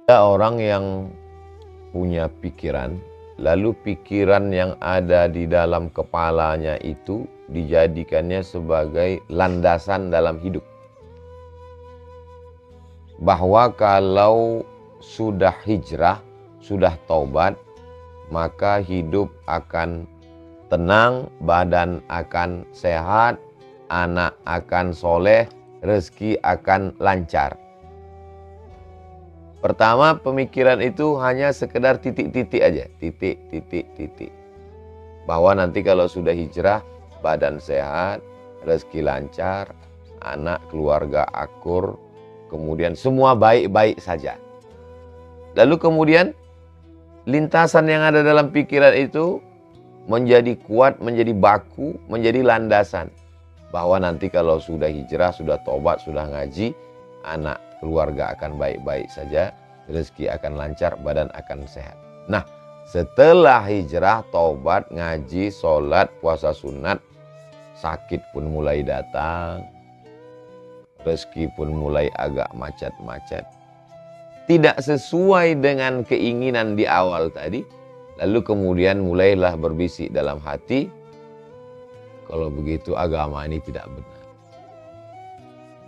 Ada orang yang punya pikiran, lalu pikiran yang ada di dalam kepalanya itu dijadikannya sebagai landasan dalam hidup. Bahwa kalau sudah hijrah, sudah taubat, maka hidup akan tenang, badan akan sehat, anak akan soleh, rezeki akan lancar. Pertama, pemikiran itu hanya sekedar titik-titik aja. Titik, titik, titik. Bahwa nanti kalau sudah hijrah, badan sehat, rezeki lancar, anak, keluarga akur, kemudian semua baik-baik saja. Lalu kemudian, lintasan yang ada dalam pikiran itu menjadi kuat, menjadi baku, menjadi landasan. Bahwa nanti kalau sudah hijrah, sudah tobat, sudah ngaji, anak, keluarga akan baik-baik saja, rezeki akan lancar, badan akan sehat. Nah, setelah hijrah, taubat, ngaji, sholat, puasa sunat, sakit pun mulai datang, rezeki pun mulai agak macet-macet. Tidak sesuai dengan keinginan di awal tadi, lalu kemudian mulailah berbisik dalam hati, kalau begitu agama ini tidak benar.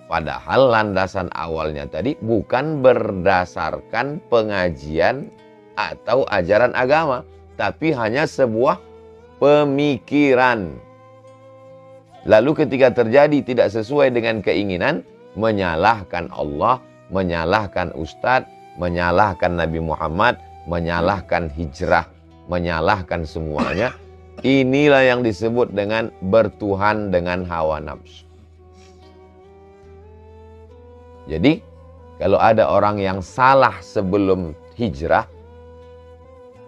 Padahal landasan awalnya tadi bukan berdasarkan pengajian atau ajaran agama, tapi hanya sebuah pemikiran. Lalu ketika terjadi tidak sesuai dengan keinginan, menyalahkan Allah, menyalahkan ustadz, menyalahkan Nabi Muhammad, menyalahkan hijrah, menyalahkan semuanya. Inilah yang disebut dengan bertuhan dengan hawa nafsu. Jadi, kalau ada orang yang salah sebelum hijrah,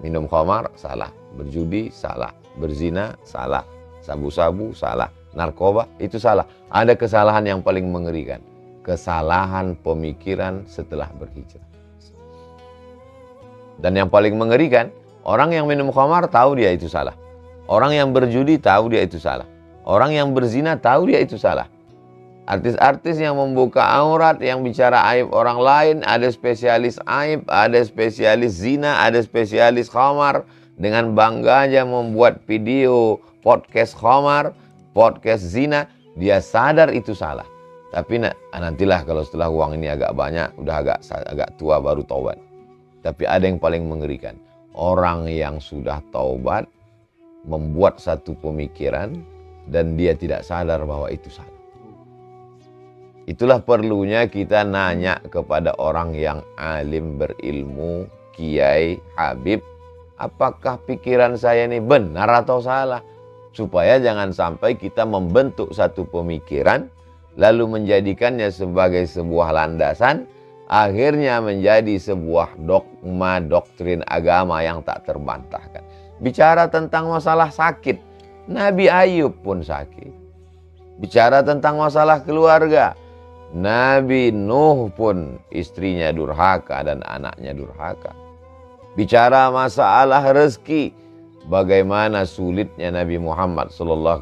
minum khamar, salah. Berjudi, salah. Berzina, salah. Sabu-sabu, salah. Narkoba, itu salah. Ada kesalahan yang paling mengerikan. Kesalahan pemikiran setelah berhijrah. Dan yang paling mengerikan, orang yang minum khamar tahu dia itu salah. Orang yang berjudi tahu dia itu salah. Orang yang berzina tahu dia itu salah. Artis-artis yang membuka aurat, yang bicara aib orang lain, ada spesialis aib, ada spesialis zina, ada spesialis khamar. Dengan bangganya membuat video podcast khamar, podcast zina, dia sadar itu salah. Tapi nantilah kalau setelah uang ini agak banyak, udah agak tua baru taubat. Tapi ada yang paling mengerikan. Orang yang sudah taubat, membuat satu pemikiran, dan dia tidak sadar bahwa itu salah. Itulah perlunya kita nanya kepada orang yang alim, berilmu, kiai, habib, apakah pikiran saya ini benar atau salah? Supaya jangan sampai kita membentuk satu pemikiran, lalu menjadikannya sebagai sebuah landasan, akhirnya menjadi sebuah dogma, doktrin agama yang tak terbantahkan. Bicara tentang masalah sakit, Nabi Ayub pun sakit. Bicara tentang masalah keluarga, Nabi Nuh pun istrinya durhaka dan anaknya durhaka. Bicara masalah rezeki, bagaimana sulitnya Nabi Muhammad SAW,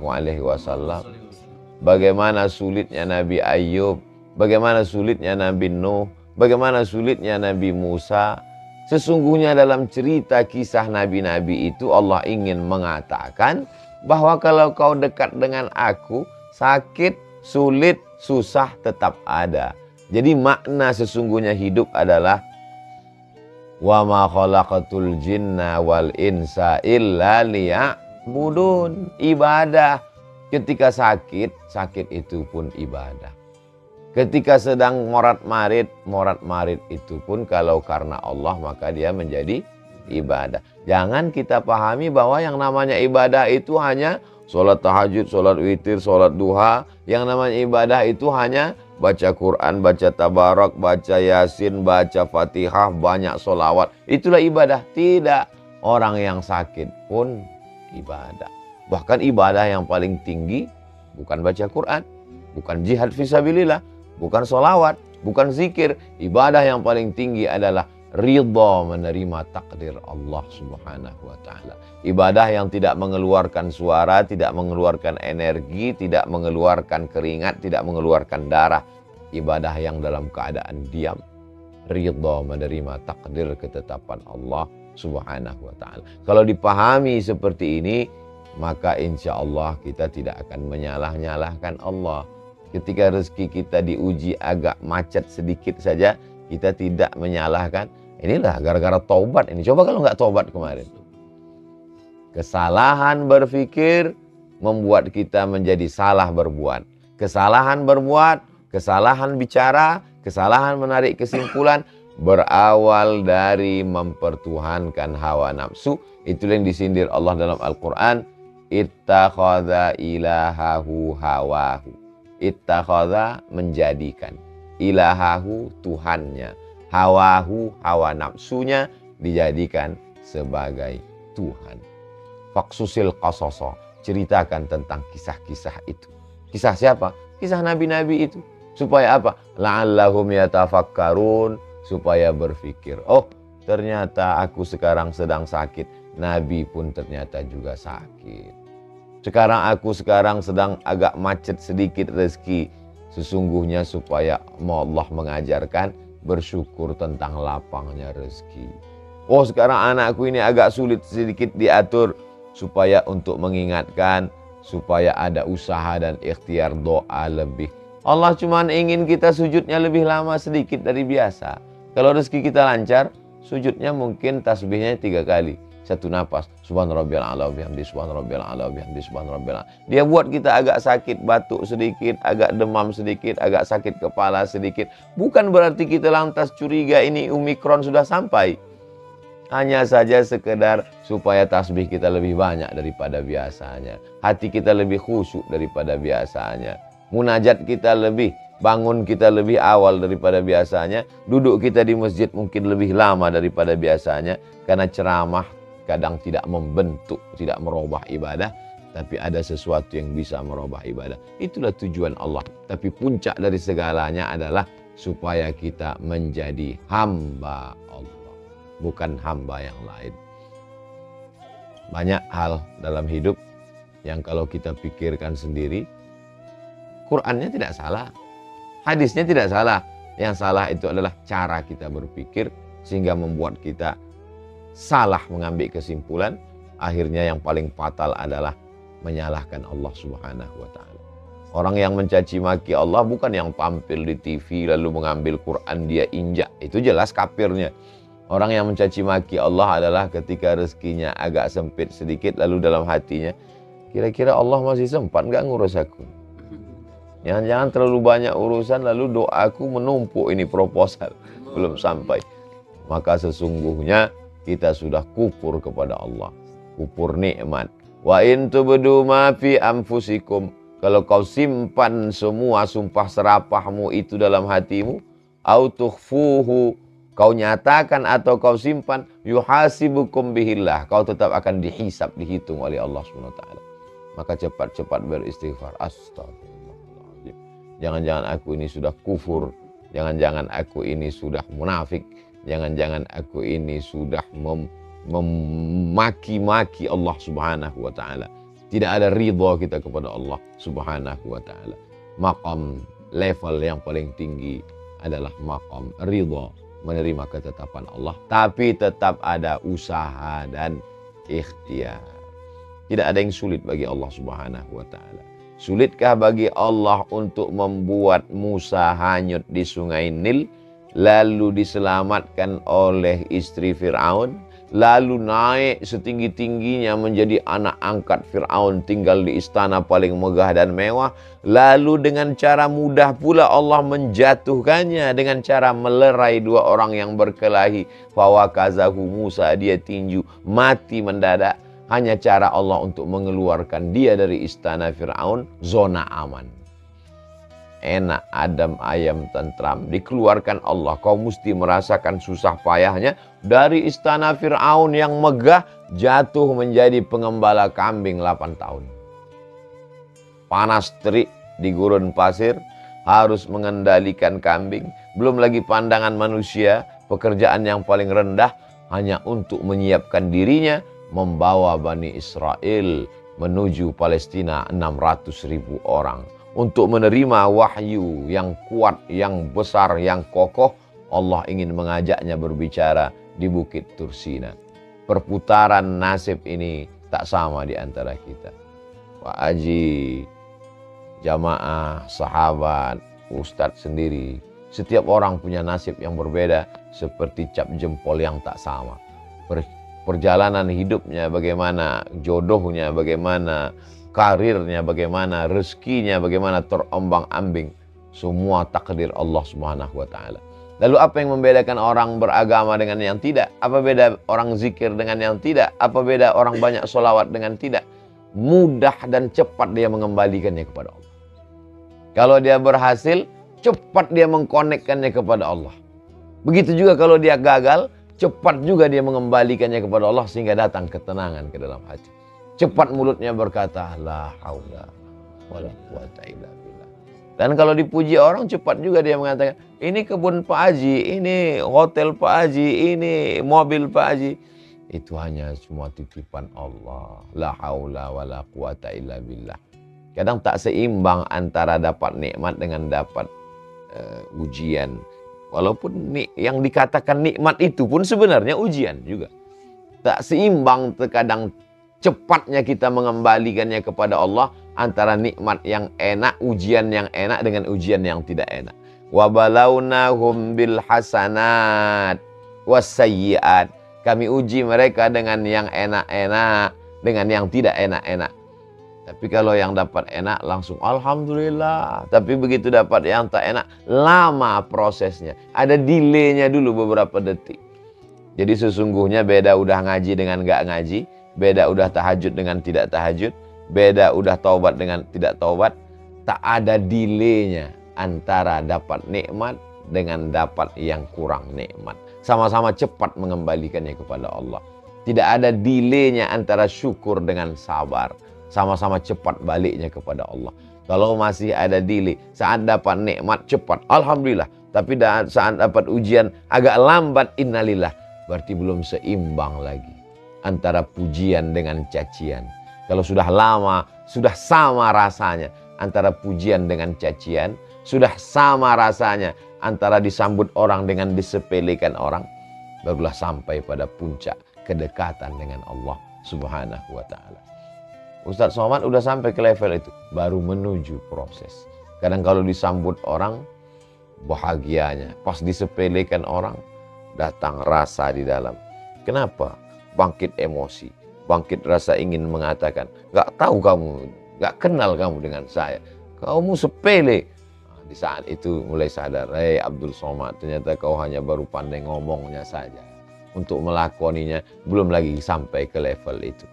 bagaimana sulitnya Nabi Ayub, bagaimana sulitnya Nabi Nuh, bagaimana sulitnya Nabi Musa. Sesungguhnya dalam cerita kisah nabi-nabi itu Allah ingin mengatakan bahwa kalau kau dekat dengan aku, sakit, sulit, susah tetap ada. Jadi makna sesungguhnya hidup adalah wa ma khalaqatul jinna wal insa illa liya'budun. Ibadah. Ketika sakit, sakit itu pun ibadah. Ketika sedang morat-marit itu pun kalau karena Allah maka dia menjadi ibadah. Jangan kita pahami bahwa yang namanya ibadah itu hanya sholat tahajud, sholat witir, sholat duha. Yang namanya ibadah itu hanya baca Quran, baca tabarak, baca yasin, baca fatihah, banyak sholawat. Itulah ibadah. Tidak. Orang yang sakit pun ibadah. Bahkan ibadah yang paling tinggi bukan baca Quran, bukan jihad fisabilillah, bukan sholawat, bukan zikir. Ibadah yang paling tinggi adalah ridha menerima takdir Allah Subhanahu wa ta'ala. Ibadah yang tidak mengeluarkan suara, tidak mengeluarkan energi, tidak mengeluarkan keringat, tidak mengeluarkan darah. Ibadah yang dalam keadaan diam. ridha, menerima takdir ketetapan Allah Subhanahu wa ta'ala. Kalau dipahami seperti ini, maka insya Allah kita tidak akan menyalah-nyalahkan Allah. Ketika rezeki kita diuji agak macet sedikit saja, kita tidak menyalahkan. Inilah gara-gara taubat ini. Coba kalau nggak taubat kemarin. Kesalahan berpikir membuat kita menjadi salah berbuat. Kesalahan berbuat, kesalahan bicara, kesalahan menarik kesimpulan berawal dari mempertuhankan hawa nafsu. Itulah yang disindir Allah dalam Al-Quran. Ittakhadha ilahahu hawahu. Ittakhadha menjadikan. Ilahahu Tuhannya. Hawahu hawa nafsunya dijadikan sebagai Tuhan. Faksusil qasoso. Ceritakan tentang kisah-kisah itu. Kisah siapa? Kisah nabi-nabi itu. Supaya apa? La'allahum yatafakkarun. Supaya berpikir. Oh, ternyata aku sekarang sedang sakit. Nabi pun ternyata juga sakit. Aku sekarang sedang agak macet sedikit rezeki. Sesungguhnya supaya Allah mengajarkan bersyukur tentang lapangnya rezeki. Oh, sekarang anakku ini agak sulit sedikit diatur. Supaya untuk mengingatkan. Supaya ada usaha dan ikhtiar doa lebih. Allah cuma ingin kita sujudnya lebih lama sedikit dari biasa. Kalau rezeki kita lancar, sujudnya mungkin tasbihnya 3 kali. 1 napas. Subhanarabbiyal a'la wa bihamdihi, subhanarabbiyal a'la wa bihamdihi, subhanarabbiyal a'la. Dia buat kita agak sakit batuk sedikit, agak demam sedikit, agak sakit kepala sedikit. Bukan berarti kita lantas curiga ini Omikron sudah sampai. Hanya saja sekedar supaya tasbih kita lebih banyak daripada biasanya. Hati kita lebih khusyuk daripada biasanya. Munajat kita lebih, bangun kita lebih awal daripada biasanya. Duduk kita di masjid mungkin lebih lama daripada biasanya. Karena ceramah kadang tidak membentuk, tidak merubah ibadah. Tapi ada sesuatu yang bisa merubah ibadah. Itulah tujuan Allah. Tapi puncak dari segalanya adalah supaya kita menjadi hamba Allah. Bukan hamba yang lain. Banyak hal dalam hidup yang kalau kita pikirkan sendiri, Qur'annya tidak salah, hadisnya tidak salah. Yang salah itu adalah cara kita berpikir sehingga membuat kita salah mengambil kesimpulan. Akhirnya yang paling fatal adalah menyalahkan Allah Subhanahu wa ta'ala. Orang yang mencaci maki Allah bukan yang tampil di TV lalu mengambil Quran dia injak. Itu jelas kafirnya. Orang yang mencaci maki Allah adalah ketika rezekinya agak sempit sedikit lalu dalam hatinya, kira-kira Allah masih sempat nggak ngurus aku? Jangan-jangan terlalu banyak urusan lalu doaku menumpuk ini proposal belum sampai. Maka sesungguhnya kita sudah kufur kepada Allah. Kufur nikmat. Wa in tubdu ma fi anfusikum. Kalau kau simpan semua sumpah serapahmu itu dalam hatimu, au tukhfuhu, kau nyatakan atau kau simpan, yuhasibukum bihillah, kau tetap akan dihisab, dihitung oleh Allah SWT. Maka cepat-cepat beristighfar. Astagfirullahaladzim. Jangan-jangan aku ini sudah kufur. Jangan-jangan aku ini sudah munafik. Jangan-jangan aku ini sudah memaki-maki Allah Subhanahu wa ta'ala. Tidak ada ridha kita kepada Allah Subhanahu wa ta'ala. Maqam level yang paling tinggi adalah maqam ridha, menerima ketetapan Allah. Tapi tetap ada usaha dan ikhtiar. Tidak ada yang sulit bagi Allah Subhanahu wa ta'ala. Sulitkah bagi Allah untuk membuat Musa hanyut di sungai Nil, lalu diselamatkan oleh istri Fir'aun, lalu naik setinggi-tingginya menjadi anak angkat Fir'aun, tinggal di istana paling megah dan mewah, lalu dengan cara mudah pula Allah menjatuhkannya dengan cara melerai 2 orang yang berkelahi. Fawakazahu Musa, dia tinju, mati mendadak. Hanya cara Allah untuk mengeluarkan dia dari istana Fir'aun, zona aman. Enak, adem, ayam, tentram. Dikeluarkan Allah. Kau mesti merasakan susah payahnya. Dari istana Fir'aun yang megah, jatuh menjadi pengembala kambing 8 tahun. Panas terik di gurun pasir, harus mengendalikan kambing. Belum lagi pandangan manusia, pekerjaan yang paling rendah, hanya untuk menyiapkan dirinya, membawa Bani Israel menuju Palestina 600.000 orang. Untuk menerima wahyu yang kuat, yang besar, yang kokoh, Allah ingin mengajaknya berbicara di Bukit Tursina. Perputaran nasib ini tak sama di antara kita. Pak Haji, jamaah, sahabat, ustadz sendiri. Setiap orang punya nasib yang berbeda seperti cap jempol yang tak sama. Perjalanan hidupnya bagaimana, jodohnya bagaimana, karirnya bagaimana, rezekinya bagaimana, terombang-ambing. Semua takdir Allah Subhanahu wa Ta'ala. Lalu apa yang membedakan orang beragama dengan yang tidak? Apa beda orang zikir dengan yang tidak? Apa beda orang banyak sholawat dengan tidak? Mudah dan cepat dia mengembalikannya kepada Allah. Kalau dia berhasil, cepat dia mengkonekkannya kepada Allah. Begitu juga kalau dia gagal, cepat juga dia mengembalikannya kepada Allah sehingga datang ketenangan ke dalam hati. Cepat mulutnya berkata, la haula wala quwata illa billah. Dan kalau dipuji orang, cepat juga dia mengatakan, ini kebun Pak Haji, ini hotel Pak Haji, ini mobil Pak Haji. Itu hanya semua titipan Allah. La haula wala quwata illa billah. Kadang tak seimbang antara dapat nikmat dengan dapat ujian. Walaupun yang dikatakan nikmat itu pun sebenarnya ujian juga. Tak seimbang terkadang cepatnya kita mengembalikannya kepada Allah antara nikmat yang enak, ujian yang enak dengan ujian yang tidak enak. Wa balawnahum bil hasanat wasayyiat. Kami uji mereka dengan yang enak-enak, dengan yang tidak enak-enak. Tapi kalau yang dapat enak langsung alhamdulillah. Tapi begitu dapat yang tak enak, lama prosesnya. Ada delaynya dulu beberapa detik. Jadi sesungguhnya beda udah ngaji dengan gak ngaji, beda udah tahajud dengan tidak tahajud, beda udah taubat dengan tidak taubat. Tak ada delaynya antara dapat nikmat dengan dapat yang kurang nikmat. Sama-sama cepat mengembalikannya kepada Allah. Tidak ada delaynya antara syukur dengan sabar. Sama-sama cepat baliknya kepada Allah. Kalau masih ada delay, saat dapat nikmat cepat, alhamdulillah. Tapi saat dapat ujian agak lambat, innalillah. Berarti belum seimbang lagi antara pujian dengan cacian. Kalau sudah lama, sudah sama rasanya antara pujian dengan cacian, sudah sama rasanya antara disambut orang dengan disepelekan orang, barulah sampai pada puncak kedekatan dengan Allah Subhanahu wa Ta'ala. Ustadz Somad udah sampai ke level itu, baru menuju proses. Kadang kalau disambut orang, bahagianya. Pas disepelekan orang, datang rasa di dalam. Kenapa? Bangkit emosi, bangkit rasa ingin mengatakan, gak tahu kamu, gak kenal kamu dengan saya, kamu sepele. Di saat itu mulai sadar, Abdul Somad, ternyata kau hanya baru pandai ngomongnya saja. Untuk melakoninya belum lagi sampai ke level itu.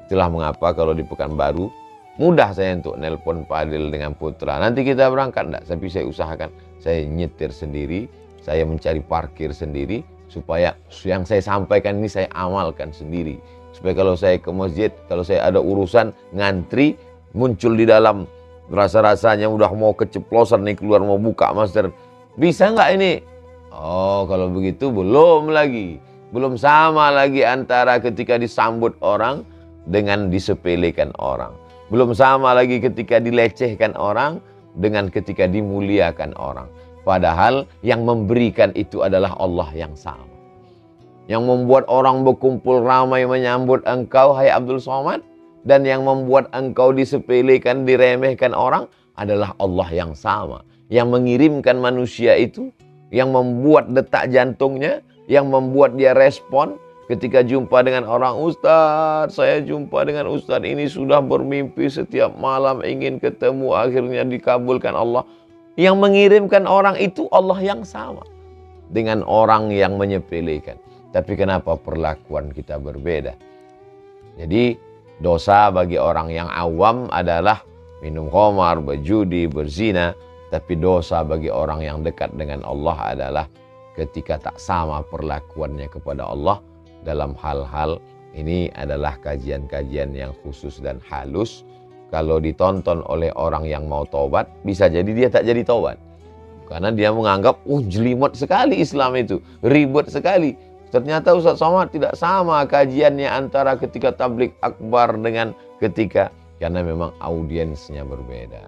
Itulah mengapa kalau di Pekanbaru mudah saya untuk nelpon Pak Adil dengan Putra. Nanti kita berangkat enggak? Tapi saya usahakan saya nyetir sendiri, saya mencari parkir sendiri supaya yang saya sampaikan ini saya amalkan sendiri. Supaya kalau saya ke masjid, kalau saya ada urusan ngantri, muncul di dalam rasa-rasanya udah mau keceplosan nih keluar mau buka master. Bisa nggak ini? Oh, kalau begitu belum lagi. Belum sama lagi antara ketika disambut orang dengan disepelekan orang. Belum sama lagi ketika dilecehkan orang dengan ketika dimuliakan orang. Padahal yang memberikan itu adalah Allah yang sama. Yang membuat orang berkumpul ramai menyambut engkau, hai Abdul Somad, dan yang membuat engkau disepelekan, diremehkan orang adalah Allah yang sama. Yang mengirimkan manusia itu, yang membuat detak jantungnya, yang membuat dia respon ketika jumpa dengan orang. Ustadz, saya jumpa dengan Ustadz ini sudah bermimpi setiap malam ingin ketemu, akhirnya dikabulkan Allah. Yang mengirimkan orang itu Allah yang sama dengan orang yang menyepelekan. Tapi kenapa perlakuan kita berbeda? Jadi dosa bagi orang yang awam adalah minum khamar, berjudi, berzina. Tapi dosa bagi orang yang dekat dengan Allah adalah ketika tak sama perlakuannya kepada Allah dalam hal-hal ini. Adalah kajian-kajian yang khusus dan halus. Kalau ditonton oleh orang yang mau taubat, bisa jadi dia tak jadi taubat. Karena dia menganggap, jelimet sekali Islam itu, ribet sekali. Ternyata Ustadz Somad tidak sama kajiannya antara ketika tablik akbar dengan ketika, karena memang audiensnya berbeda.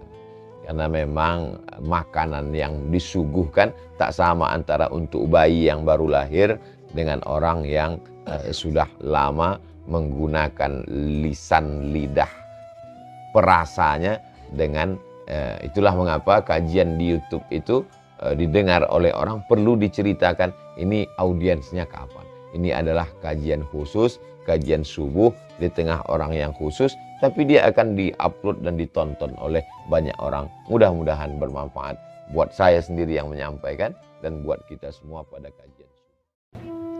Karena memang makanan yang disuguhkan tak sama antara untuk bayi yang baru lahir dengan orang yang sudah lama menggunakan lisan lidah perasanya dengan itulah mengapa kajian di YouTube itu didengar oleh orang, perlu diceritakan ini audiensnya kapan. Ini adalah kajian khusus, kajian subuh di tengah orang yang khusus, tapi dia akan diupload dan ditonton oleh banyak orang. Mudah-mudahan bermanfaat buat saya sendiri yang menyampaikan dan buat kita semua pada kajian.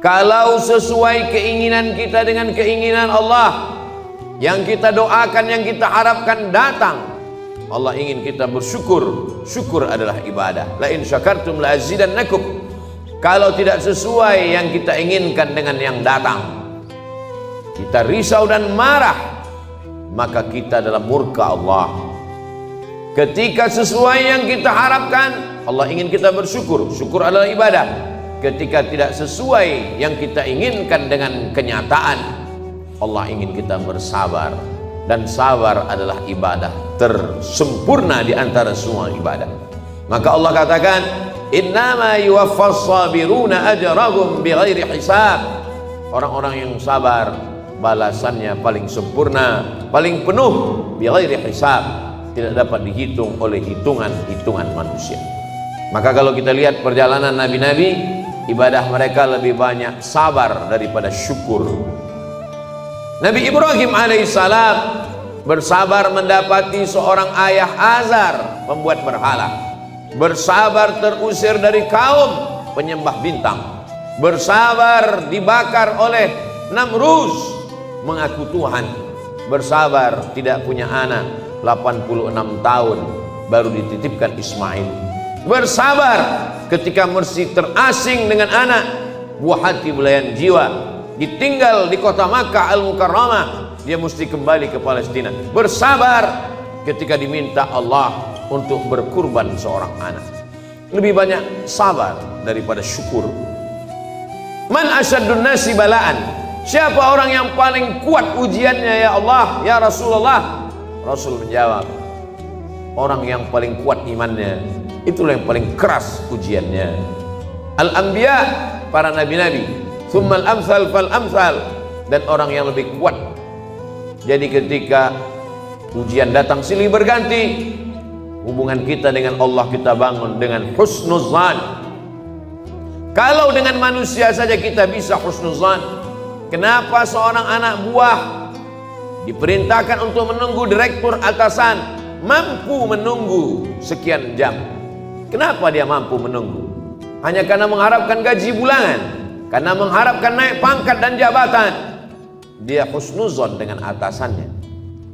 Kalau sesuai keinginan kita dengan keinginan Allah, yang kita doakan, yang kita harapkan datang, Allah ingin kita bersyukur. Syukur adalah ibadah. La in syakartum la azidannakum. Kalau tidak sesuai yang kita inginkan dengan yang datang, kita risau dan marah, maka kita dalam murka Allah. Ketika sesuai yang kita harapkan, Allah ingin kita bersyukur. Syukur adalah ibadah. Ketika tidak sesuai yang kita inginkan dengan kenyataan, Allah ingin kita bersabar. Dan sabar adalah ibadah tersempurna di antara semua ibadah. Maka Allah katakan, innama yuwaffas sabiruna ajrahum bighairi hisab. Orang-orang yang sabar balasannya paling sempurna, paling penuh, bighairi hisab, tidak dapat dihitung oleh hitungan-hitungan manusia. Maka kalau kita lihat perjalanan nabi-nabi, ibadah mereka lebih banyak sabar daripada syukur. Nabi Ibrahim alaihissalam bersabar mendapati seorang ayah Azar membuat berhala, bersabar terusir dari kaum penyembah bintang, bersabar dibakar oleh Namrus mengaku Tuhan, bersabar tidak punya anak 86 tahun baru dititipkan Ismail, bersabar ketika mesti terasing dengan anak, buah hati belayan jiwa, ditinggal di kota Makkah Al-Mukarramah, dia mesti kembali ke Palestina, bersabar ketika diminta Allah untuk berkurban seorang anak. Lebih banyak sabar daripada syukur. Man asyaddun nasi balaan, siapa orang yang paling kuat ujiannya ya Allah, ya Rasulullah? Rasul menjawab, orang yang paling kuat imannya, itulah yang paling keras ujiannya. Al-Anbiya, para nabi-nabi, thummal amsal fal amsal, dan orang yang lebih kuat. Jadi ketika ujian datang silih berganti, hubungan kita dengan Allah kita bangun dengan husnuzan. Kalau dengan manusia saja kita bisa husnuzan, kenapa seorang anak buah diperintahkan untuk menunggu direktur atasan mampu menunggu sekian jam? Kenapa dia mampu menunggu? Hanya karena mengharapkan gaji bulanan, karena mengharapkan naik pangkat dan jabatan. Dia husnuzon dengan atasannya.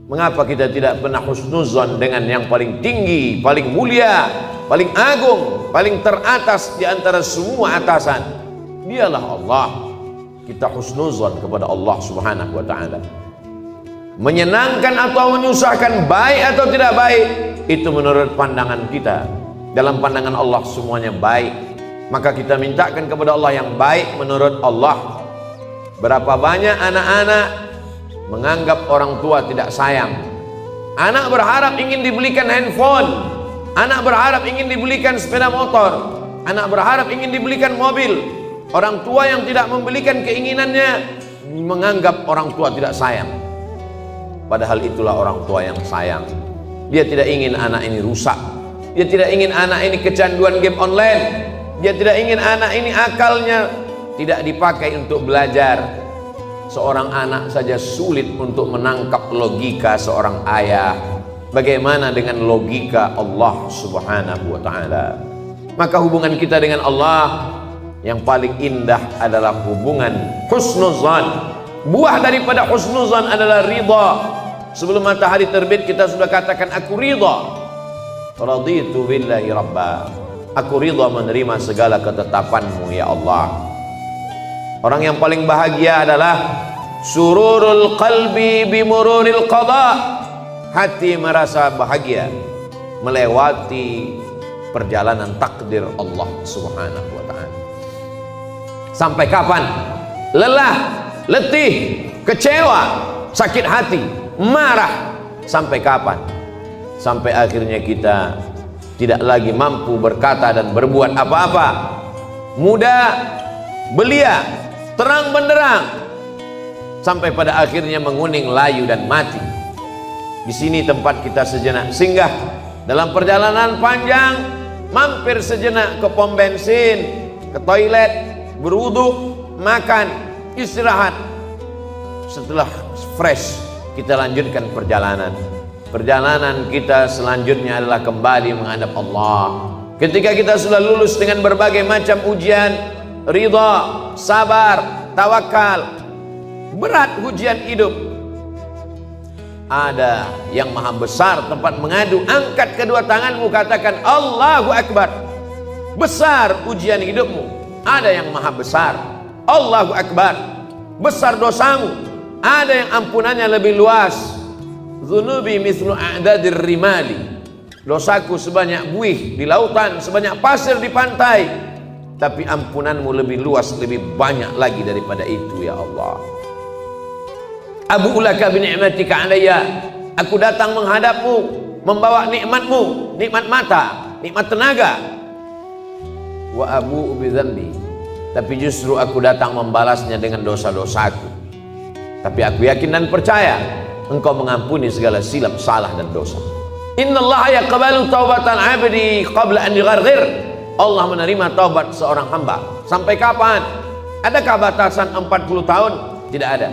Mengapa kita tidak pernah husnuzon dengan yang paling tinggi, paling mulia, paling agung, paling teratas di antara semua atasan? Dialah Allah. Kita husnuzon kepada Allah Subhanahu wa ta'ala. Menyenangkan atau menyusahkan, baik atau tidak baik, itu menurut pandangan kita. Dalam pandangan Allah semuanya baik. Maka kita mintakan kepada Allah yang baik menurut Allah. Berapa banyak anak-anak menganggap orang tua tidak sayang. Anak berharap ingin dibelikan handphone, anak berharap ingin dibelikan sepeda motor, anak berharap ingin dibelikan mobil. Orang tua yang tidak membelikan keinginannya menganggap orang tua tidak sayang. Padahal itulah orang tua yang sayang. Dia tidak ingin anak ini rusak, dia tidak ingin anak ini kecanduan game online, dia tidak ingin anak ini akalnya tidak dipakai untuk belajar. Seorang anak saja sulit untuk menangkap logika seorang ayah. Bagaimana dengan logika Allah Subhanahu wa ta'ala? Maka hubungan kita dengan Allah yang paling indah adalah hubungan husnuzan. Buah daripada husnuzan adalah ridha. Sebelum matahari terbit kita sudah katakan aku ridha. Raditu billahi rabba. Aku ridha menerima segala ketetapanmu ya Allah. Orang yang paling bahagia adalah sururul qalbi bimururil qada. Hati merasa bahagia melewati perjalanan takdir Allah Subhanahu wa ta'ala. Sampai kapan? Lelah, letih, kecewa, sakit hati, marah. Sampai kapan? sampai akhirnya kita tidak lagi mampu berkata dan berbuat apa-apa. Muda, belia, terang benderang, sampai pada akhirnya menguning, layu dan mati. Di sini tempat kita sejenak singgah dalam perjalanan panjang, mampir sejenak ke pom bensin, ke toilet, berwudu, makan, istirahat. Setelah fresh, kita lanjutkan perjalanan. Perjalanan kita selanjutnya adalah kembali menghadap Allah. Ketika kita sudah lulus dengan berbagai macam ujian, ridha, sabar, tawakal, berat ujian hidup, ada yang maha besar tempat mengadu. Angkat kedua tanganmu, katakan Allahu Akbar. Besar ujian hidupmu, ada yang maha besar. Allahu Akbar. Besar dosamu, ada yang ampunannya lebih luas. Dzunubi mithlu a'dadir rimali. Dosaku sebanyak buih di lautan, sebanyak pasir di pantai, tapi ampunanmu lebih luas, lebih banyak lagi daripada itu ya Allah. Abu'u laka bi ni'matika alayya. Aku datang menghadapmu membawa nikmatmu, nikmat mata, nikmat tenaga. Wa abu'u bi dzambi. Tapi justru aku datang membalasnya dengan dosa-dosaku. Tapi aku yakin dan percaya Engkau mengampuni segala silap, salah dan dosa. Innallaha yaqbalu taubatan 'abdi qabla an yugharghir. Allah menerima taubat seorang hamba. Sampai kapan? Adakah batasan 40 tahun? Tidak ada.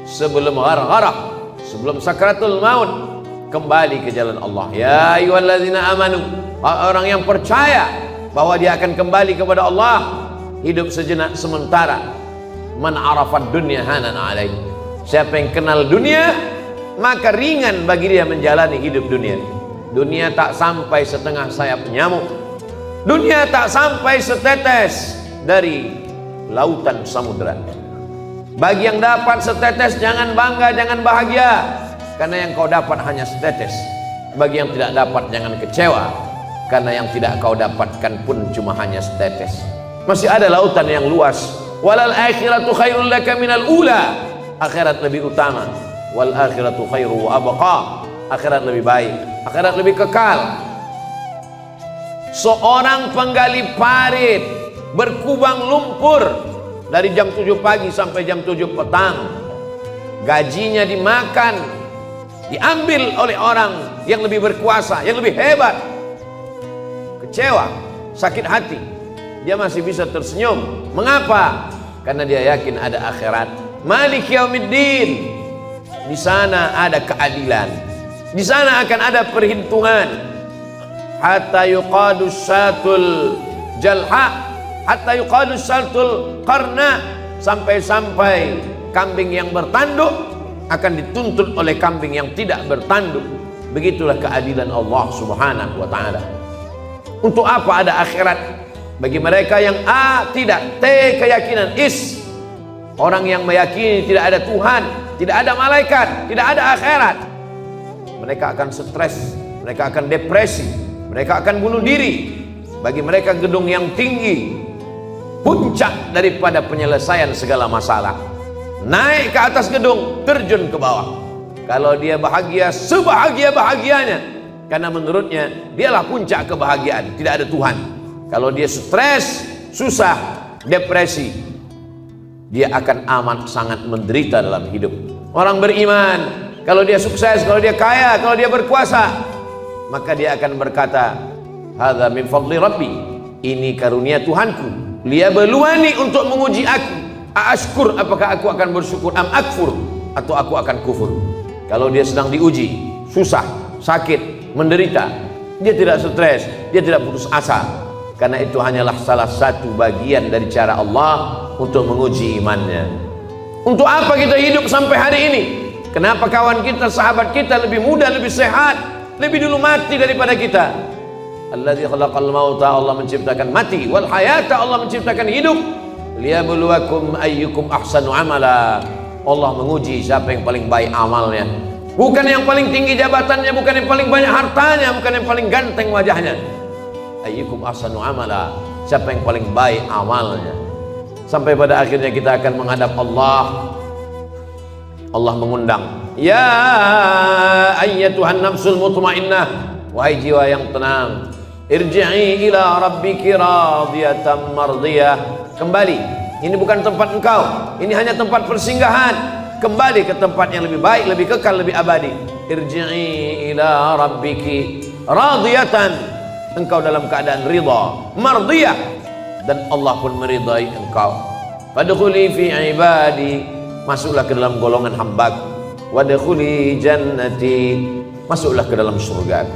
Sebelum ghargharah, sebelum sakratul maut, kembali ke jalan Allah. Ya ayyuhalladzina amanu, orang yang percaya bahwa dia akan kembali kepada Allah, hidup sejenak sementara. Man arafad dunya hanan alaih. Siapa yang kenal dunia, maka ringan bagi dia menjalani hidup dunia. Dunia tak sampai setengah sayap nyamuk. Dunia tak sampai setetes dari lautan samudera. Bagi yang dapat setetes, jangan bangga, jangan bahagia, karena yang kau dapat hanya setetes. Bagi yang tidak dapat, jangan kecewa, karena yang tidak kau dapatkan pun cuma hanya setetes. Masih ada lautan yang luas. Walal akhiratu khairul laka minal ula. Akhirat lebih utama. Wal akhiratu khairu wa abqa. Akhirat lebih baik, akhirat lebih kekal. Seorang penggali parit berkubang lumpur dari jam 7 pagi sampai jam 7 petang, gajinya dimakan, diambil oleh orang yang lebih berkuasa, yang lebih hebat. Kecewa, sakit hati, dia masih bisa tersenyum. Mengapa? Karena dia yakin ada akhirat. Malik yaumiddin. Di sana ada keadilan, di sana akan ada perhitungan. Hatta yuqadu syatul jalha, hatta yuqadu syatul qarna, sampai-sampai kambing yang bertanduk akan dituntut oleh kambing yang tidak bertanduk. Begitulah keadilan Allah Subhanahu wa ta'ala. Untuk apa ada akhirat? Bagi mereka yang A, tidak, T, keyakinan, is, orang yang meyakini tidak ada Tuhan, tidak ada malaikat, tidak ada akhirat, mereka akan stres, mereka akan depresi, mereka akan bunuh diri. Bagi mereka gedung yang tinggi, puncak daripada penyelesaian segala masalah. Naik ke atas gedung, terjun ke bawah. Kalau dia bahagia, sebahagia-bahagianya, karena menurutnya dialah puncak kebahagiaan, tidak ada Tuhan. Kalau dia stres, susah, depresi, dia akan amat sangat menderita dalam hidup. Orang beriman, kalau dia sukses, kalau dia kaya, kalau dia berkuasa, maka dia akan berkata, hadza min fadli rabbi, ini karunia Tuhanku, liyabluwani, untuk menguji aku, aashkur, apakah aku akan bersyukur, am akfur, atau aku akan kufur. Kalau dia sedang diuji, susah, sakit, menderita, dia tidak stres, dia tidak putus asa, karena itu hanyalah salah satu bagian dari cara Allah untuk menguji imannya. Untuk apa kita hidup sampai hari ini? Kenapa kawan kita, sahabat kita lebih muda, lebih sehat, lebih dulu mati daripada kita? Alladzi khalaqal mauta, Allah menciptakan mati, wal hayata, Allah menciptakan hidup, liyabluwakum ayyukum ahsanu amala. Allah menguji siapa yang paling baik amalnya. Bukan yang paling tinggi jabatannya, bukan yang paling banyak hartanya, bukan yang paling ganteng wajahnya. Ayyukum ahsanu amala, siapa yang paling baik amalnya. Sampai pada akhirnya kita akan menghadap Allah. Allah mengundang Ya ayyatuhan nafsul mutmainnah, wahai jiwa yang tenang, irji'i ila rabbiki radiyatan mardiyah. Kembali, ini bukan tempat engkau, ini hanya tempat persinggahan. Kembali ke tempat yang lebih baik, lebih kekal, lebih abadi. Irji'i ila rabbiki radiyatan, engkau dalam keadaan ridha, mardiyah, dan Allah pun meridai engkau. Fadkhuli fi ibadi, masuklah ke dalam golongan hambaku. Wadkhuli jannati, masuklah ke dalam surgaku.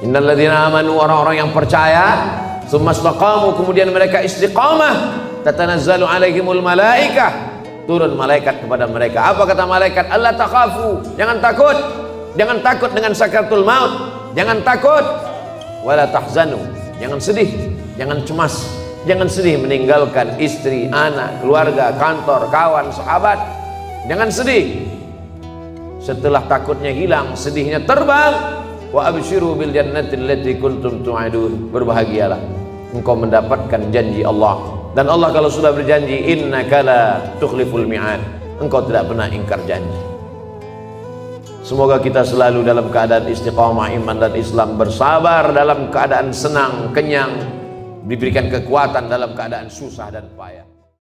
Innal ladzina amanu, orang-orang yang percaya, tsumma istaqamu, kemudian mereka istiqamah, tatanazzalu alaihimul malaikah, turun malaikat kepada mereka. Apa kata malaikat? Allah takhafu, jangan takut. Jangan takut dengan sakaratul maut. Jangan takut. Wala tahzanu, jangan sedih, jangan cemas, jangan sedih meninggalkan istri, anak, keluarga, kantor, kawan, sahabat. Jangan sedih. Setelah takutnya hilang, sedihnya terbang. Wa abshiru bil jannati allati kuntum tu'adun, berbahagialah, engkau mendapatkan janji Allah. Dan Allah kalau sudah berjanji, innaka la tukhliful mi'ad, engkau tidak pernah ingkar janji. Semoga kita selalu dalam keadaan istiqamah iman dan Islam, bersabar dalam keadaan senang, kenyang, diberikan kekuatan dalam keadaan susah dan payah.